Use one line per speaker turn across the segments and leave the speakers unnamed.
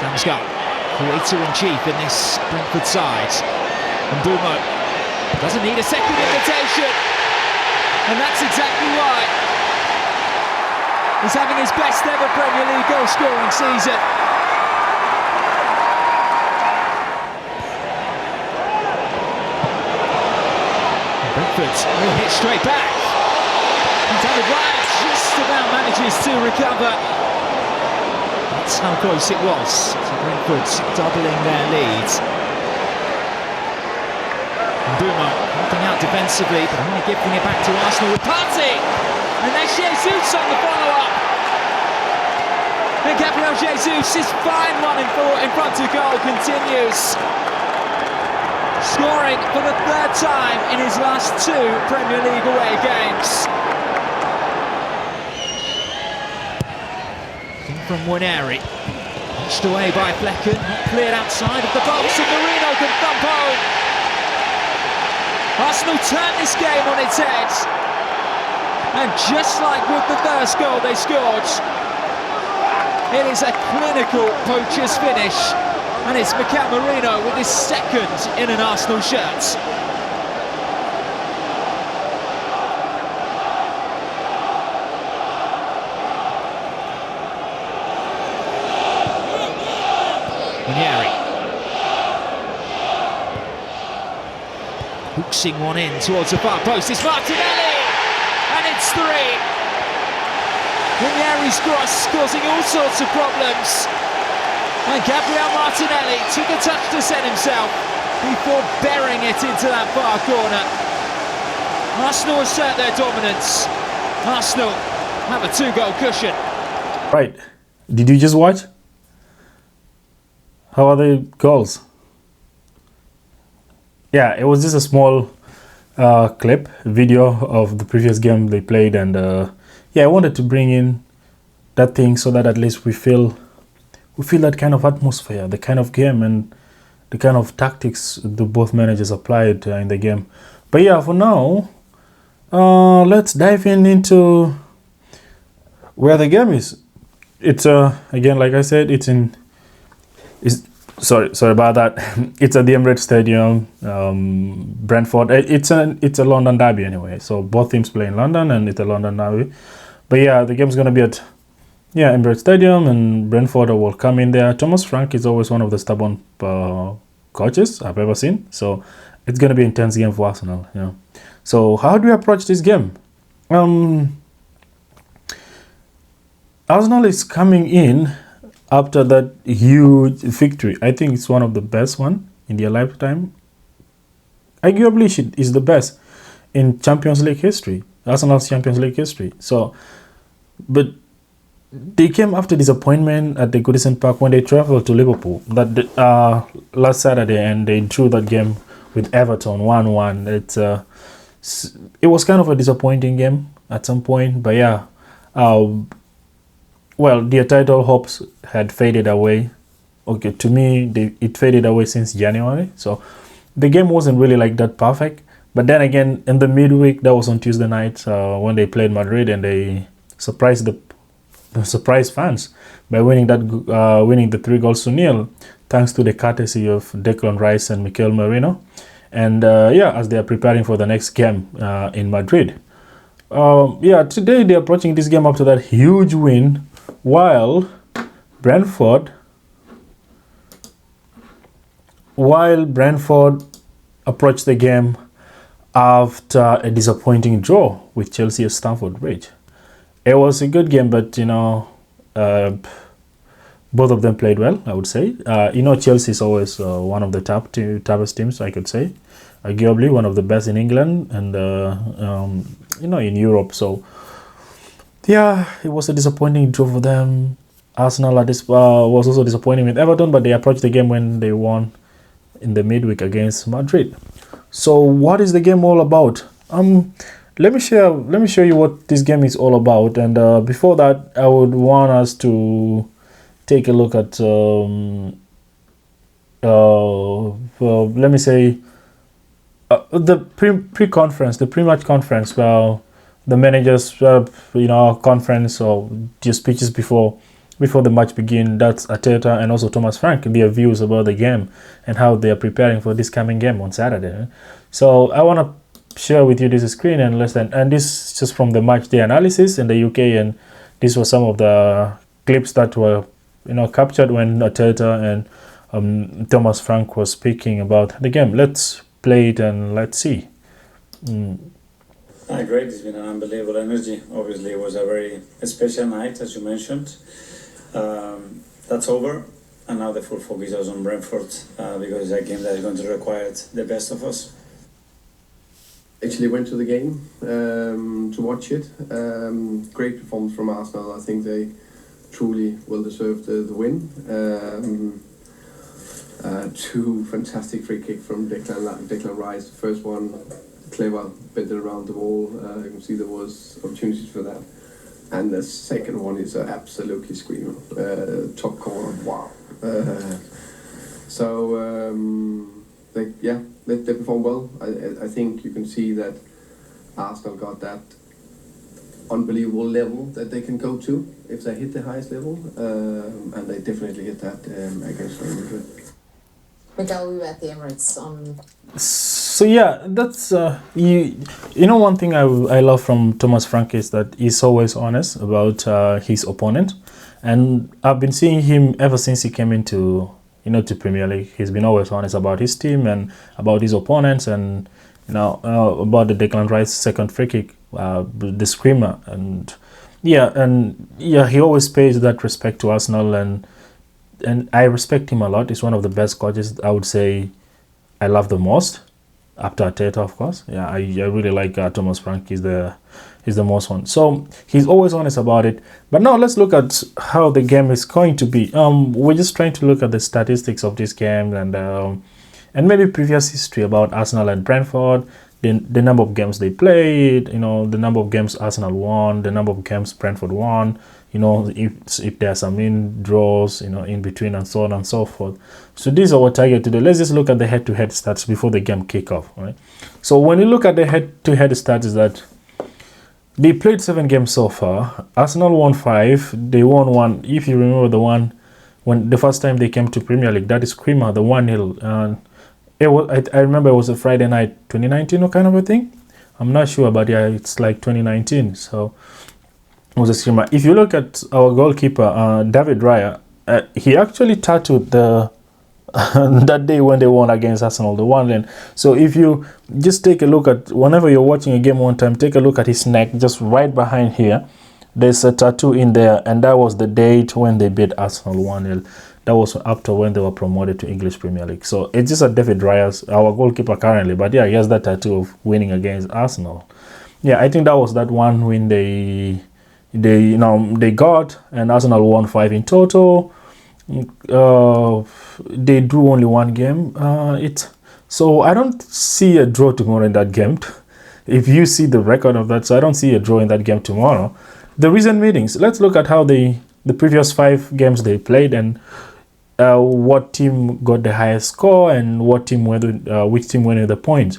Damsgaard, creator in chief in this Brentford side. And Bumo doesn't need a second invitation, and that's exactly why he's having his best ever Premier League goal scoring season. Brentford will hit straight back. And David Wyatt just about manages to recover. That's how close it was to Brentford doubling their lead. Bumo helping out defensively, but only giving it back to Arsenal with Partey. And there's Jesus on the follow-up. And Gabriel Jesus' fine one in front of goal continues. Scoring for the third time in his last two Premier League away games. From Waneri, pushed away by Flecken, not cleared outside of the box, and Marino can thump home. Arsenal turned this game on its head, and just like with the first goal they scored, it is a clinical poacher's finish, and it's Mikel Merino with his second in an Arsenal shirt. Waneri hooksing one in towards the far post. It's Martinelli, and it's 3. Waneri's cross causing all sorts of problems, and Gabriel Martinelli took a touch to set himself before burying it into that far corner. Arsenal assert their dominance. Arsenal have a 2-goal cushion.
Right, did you just watch? How are the goals? Yeah, it was just a small video of the previous game they played, and yeah, I wanted to bring in that thing so that at least we feel that kind of atmosphere, the kind of game, and the kind of tactics the both managers applied in the game. But yeah, for now, let's dive into where the game is. It's again, like I said, sorry about that. It's at the Emirates Stadium, Brentford. It's a London derby anyway, so both teams play in London, and it's a London derby. But yeah, the game's gonna be at Emirates Stadium, and Brentford will come in there. Thomas Frank is always one of the stubborn coaches I've ever seen, so it's gonna be an intense game for Arsenal. So how do we approach this game? Arsenal is coming in after that huge victory. I think it's one of the best one in their lifetime. Arguably, is the best in Champions League history, Arsenal's Champions League history. So, but they came after disappointment at the Goodison Park when they traveled to Liverpool last Saturday, and they drew that game with Everton 1-1. It was kind of a disappointing game at some point, but yeah. Well, their title hopes had faded away. Okay, to me, it faded away since January. So the game wasn't really like that perfect. But then again, in the midweek, that was on Tuesday night when they played Madrid, and they surprised the fans by winning the 3-0, thanks to the courtesy of Declan Rice and Mikel Merino. And as they are preparing for the next game in Madrid. Today they're approaching this game after that huge win, while Brentford approached the game after a disappointing draw with Chelsea at Stamford Bridge. It was a good game, but both of them played well, I would say. Chelsea is always one of the toughest teams, I could say. Arguably one of the best in England and in Europe. So yeah, it was a disappointing draw for them. Arsenal was also disappointing with Everton, but they approached the game when they won in the midweek against Madrid. So what is the game all about? Let me show you what this game is all about. And before that, I would want us to take a look at let me say the pre-conference, the pre-match conference. Well, the managers, conference or their speeches before before the match begin. That's Arteta and also Thomas Frank, their views about the game and how they are preparing for this coming game on Saturday. So I want to share with you this screen and listen. And this is just from the match day analysis in the UK, and this was some of the clips that were captured when Arteta and Thomas Frank was speaking about the game. Let's play it and let's see.
Great, it's been an unbelievable energy. Obviously, it was a very special night, as you mentioned. That's over, and now the full focus is on Brentford because it's a game that is going to require the best of us.
Actually went to the game to watch it. Great performance from Arsenal. I think they truly well deserved the win. Two fantastic free kick from Declan Rice. The first one, clever, bent it around the wall. You can see there was opportunities for that. And the second one is absolutely screaming. Top corner, wow. They performed well. I think you can see that Arsenal got that unbelievable level that they can go to if they hit the highest level, and they definitely hit that against Real Madrid.
Miguel, we were at the Emirates on.
So yeah, that's one thing I love from Thomas Frank is that he's always honest about his opponent, and I've been seeing him ever since he came into to Premier League. He's been always honest about his team and about his opponents, and about the Declan Rice second free kick, the screamer, and he always pays that respect to Arsenal, and I respect him a lot. He's one of the best coaches I would say I love the most, after Arteta, of course. Yeah, I really like Thomas Frank. He's the most one. So he's always honest about it. But now let's look at how the game is going to be. We're just trying to look at the statistics of this game and maybe previous history about Arsenal and Brentford, the number of games they played, the number of games Arsenal won, the number of games Brentford won, if there's some draws, in between, and so on and so forth. So this is our target today. Let's just look at the head-to-head stats before the game kick off, right? So when you look at the head-to-head stats, is that they played 7 games so far. Arsenal won 5. They won 1. If you remember the one when the first time they came to Premier League, that is Creamer, the 1-0. And I remember it was a Friday night, 2019 or kind of a thing. I'm not sure, but yeah, it's like 2019. So it was a screamer. If you look at our goalkeeper, David Raya, he actually tattooed the that day when they won against Arsenal, the 1-0. So if you just take a look at, whenever you're watching a game one time, take a look at his neck, just right behind here. There's a tattoo in there, and that was the date when they beat Arsenal 1-0. That was after when they were promoted to English Premier League. So it's just a David Raya's, our goalkeeper currently, but yeah, he has that tattoo of winning against Arsenal. Yeah, I think that was that one win they got, and Arsenal won 5 in total. They drew only 1 game. So I don't see a draw tomorrow in that game. If you see the record of that, so I don't see a draw in that game tomorrow. The recent meetings. Let's look at how the previous 5 games they played, and what team got the highest score and which team won the points.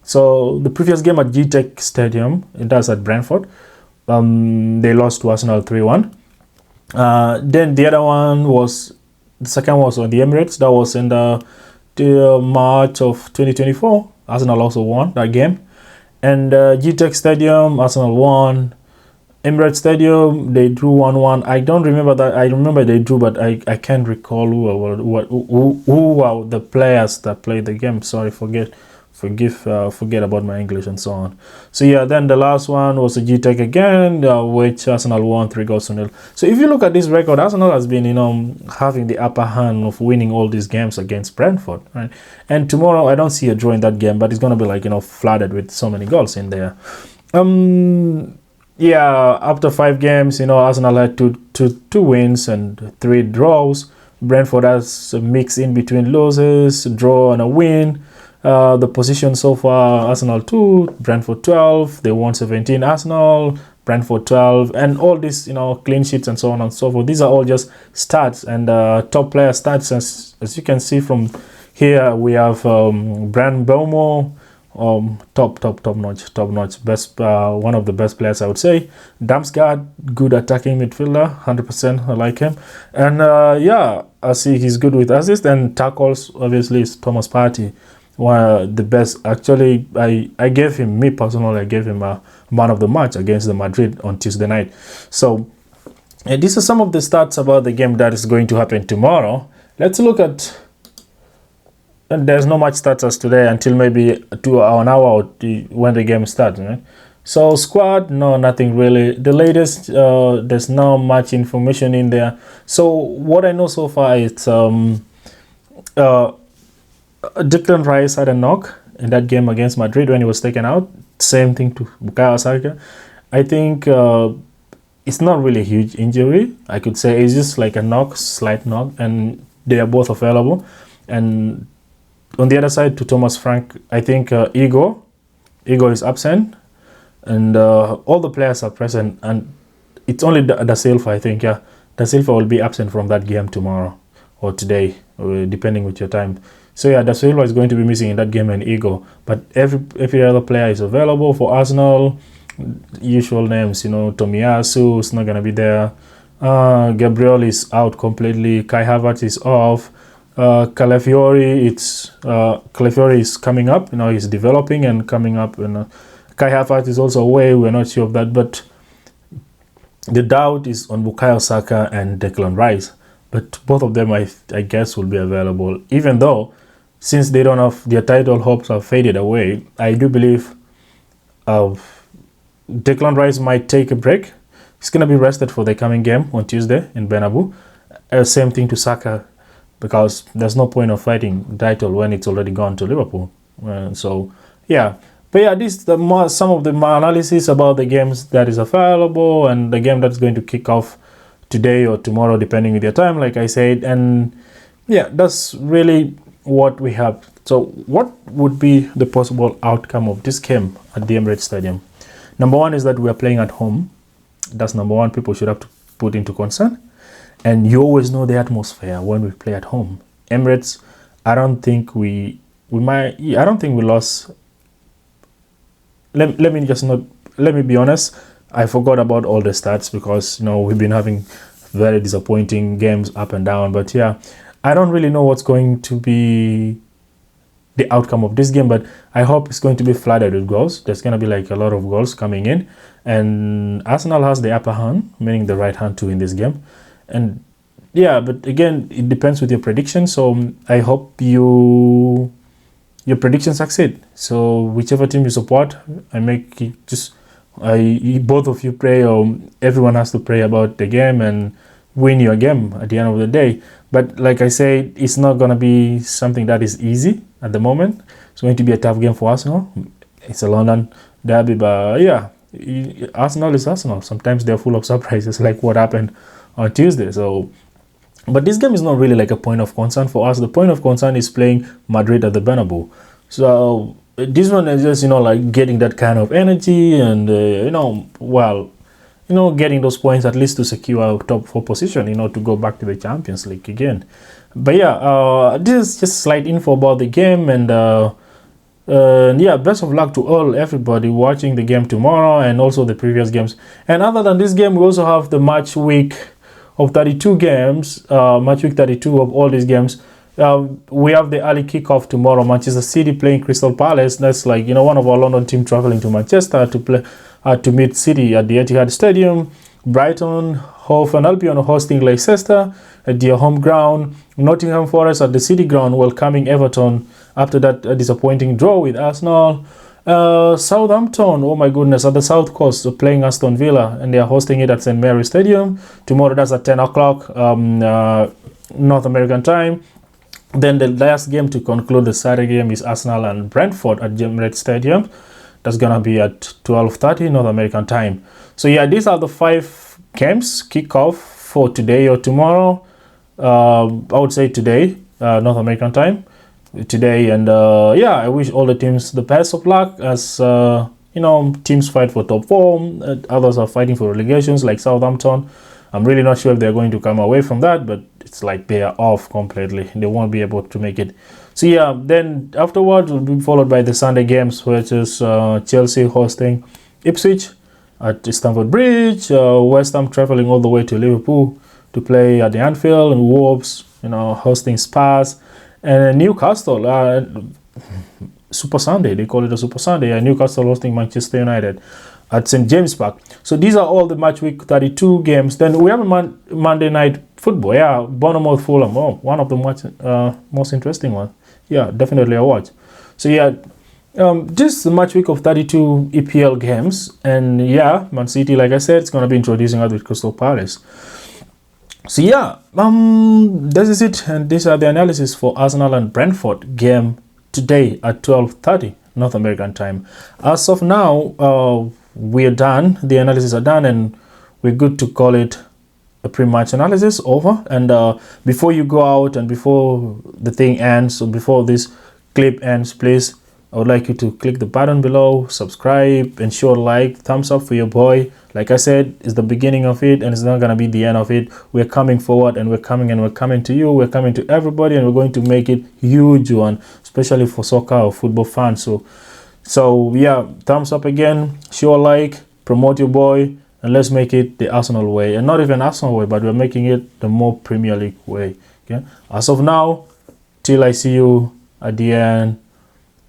So the previous game at G-Tech Stadium, that's at Brentford, they lost to Arsenal 3-1. Then the other one was, the second was on the Emirates. That was in the March of 2024. Arsenal also won that game. And G-Tech Stadium, Arsenal won. Emirates Stadium, they drew 1-1. I don't remember that. I remember they drew, but I can't recall who were the players that played the game. Sorry, forget about my English and so on. So yeah, then the last one was a G-Tech again, which Arsenal won 3-0. So if you look at this record, Arsenal has been, having the upper hand of winning all these games against Brentford, right? And tomorrow I don't see a draw in that game, but it's gonna be like, flooded with so many goals in there. Yeah, after 5 games, Arsenal had two wins and 3 draws. Brentford has a mix in between losses, a draw and a win. The position so far, Arsenal 2, Brentford 12. They won 17. Arsenal, Brentford 12, and all these, clean sheets and so on and so forth. These are all just stats and top player stats. As you can see from here, we have Brand Belmo top notch. Best, one of the best players, I would say. Damsgaard, good attacking midfielder, 100%. I like him, and yeah, I see he's good with assists and tackles. Obviously, it's Thomas Partey, one of the best. Actually, I gave him, me personally, I gave him a man of the match against the Madrid on Tuesday night. So these are some of the stats about the game that is going to happen tomorrow. Let's look at. And there's not much stats as today until maybe an hour or when the game starts, right? So squad, no, nothing really. The latest, there's not much information in there. So what I know so far is Declan Rice had a knock in that game against Madrid when he was taken out. Same thing to Bukayo Saka. I think it's not really a huge injury. I could say it's just like a knock, slight knock, and they are both available. And on the other side, to Thomas Frank, I think Igor is absent, and all the players are present, and it's only Da Silva, I think. Yeah, Da Silva will be absent from that game tomorrow or today, depending with your time. So yeah, Da Silva is going to be missing in that game, and Igor. But every other player is available for Arsenal. Usual names, Tomiyasu is not gonna be there. Gabriel is out completely. Kai Havertz is off. Calafiori is coming up. He's developing and coming up. And Kai Havertz is also away. We're not sure of that, but the doubt is on Bukayo Saka and Declan Rice. But both of them, I guess, will be available. Even though, since they don't have their title hopes have faded away, I do believe Declan Rice might take a break. He's gonna be rested for the coming game on Tuesday in Bernabeu. Same thing to Saka, because there's no point of fighting the title when it's already gone to Liverpool. So yeah, but yeah, this some of the analysis about the games that is available and the game that's going to kick off today or tomorrow, depending with your time, like I said. And yeah, that's really what we have. So what would be the possible outcome of this game at the Emirates Stadium? Number one is that we are playing at home. That's number one. People should have to put into concern. And you always know the atmosphere when we play at home. Emirates, I don't think we lost. Let me be honest. I forgot about all the stats because we've been having very disappointing games up and down. But yeah, I don't really know what's going to be the outcome of this game, but I hope it's going to be flooded with goals. There's going to be like a lot of goals coming in, and Arsenal has the upper hand, meaning the right hand too in this game. And yeah, but again, it depends with your prediction. So I hope your predictions succeed. So whichever team you support, both of you pray, or everyone has to pray about the game and win your game at the end of the day. But like I said, it's not going to be something that is easy at the moment. It's going to be a tough game for Arsenal. It's a London derby, but yeah, Arsenal is Arsenal. Sometimes they're full of surprises, like what happened on Tuesday. So, but this game is not really like a point of concern for us. The point of concern is playing Madrid at the Bernabeu. So this one is just like getting that kind of energy and getting those points at least to secure our top 4 position, to go back to the Champions League again. But yeah, this is just slight info about the game, and yeah, best of luck to everybody watching the game tomorrow and also the previous games. And other than this game, we also have the match week of 32 games, match week 32 of all these games. We have the early kickoff tomorrow. Manchester City playing Crystal Palace. That's like one of our London team traveling to Manchester to play to meet City at the Etihad Stadium. Brighton, Hove and Albion hosting Leicester at their home ground. Nottingham Forest at the City ground welcoming Everton after that disappointing draw with Arsenal. Southampton, oh my goodness, at the South Coast playing Aston Villa, and they are hosting it at St. Mary's Stadium. Tomorrow, that's at 10 o'clock North American time. Then the last game to conclude the Saturday game is Arsenal and Brentford at Emirates Stadium. That's going to be at 12:30 North American time. So yeah, these are the 5 games kickoff for today or tomorrow. I would say today, North American time. Today, and yeah, I wish all the teams the best of luck as teams fight for top 4. Others are fighting for relegations like Southampton. I'm really not sure if they're going to come away from that, but it's like they are off completely. They won't be able to make it. So yeah, then afterwards will be followed by the Sunday games, which is Chelsea hosting Ipswich at Stamford Bridge, West Ham traveling all the way to Liverpool to play at the Anfield, and Wolves, hosting Spurs, and Newcastle, Super Sunday, they call it a Super Sunday, and Newcastle hosting Manchester United at St. James Park. So these are all the match week 32 games. Then we have a Monday night football. Yeah, Bournemouth Fulham. Oh, one of the most interesting ones. Yeah, definitely a watch. So yeah, just the match week of 32 EPL games. And yeah, Man City, like I said, it's going to be introducing us with Crystal Palace. So yeah, this is it. And these are the analysis for Arsenal and Brentford game today at 12:30 North American time. As of now, we are done. The analysis are done, and we're good to call it a pre-match analysis over. And before you go out and before the thing ends, or before this clip ends, please, I would like you to click the button below, subscribe, and show a like, thumbs up for your boy. Like I said, it's the beginning of it, and it's not gonna be the end of it. We're coming forward, and we're coming to you. We're coming to everybody, and we're going to make it huge one, especially for soccer or football fans. So yeah, thumbs up again, show a like, promote your boy, and let's make it the Arsenal way. And not even Arsenal way, but we're making it the more Premier League way. Okay. As of now, till I see you at the end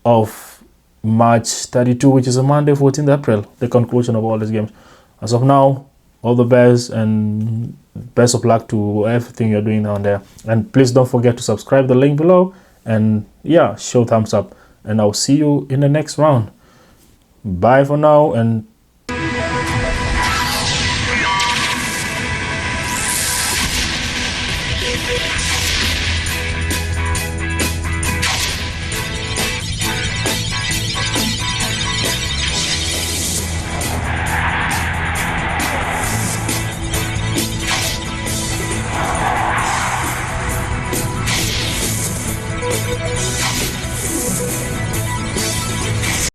of March 32, which is a Monday, 14th April, the conclusion of all these games. As of now, all the best and best of luck to everything you're doing down there. And please don't forget to subscribe, the link below, and yeah, show thumbs up. And I'll see you in the next round. Bye for now, and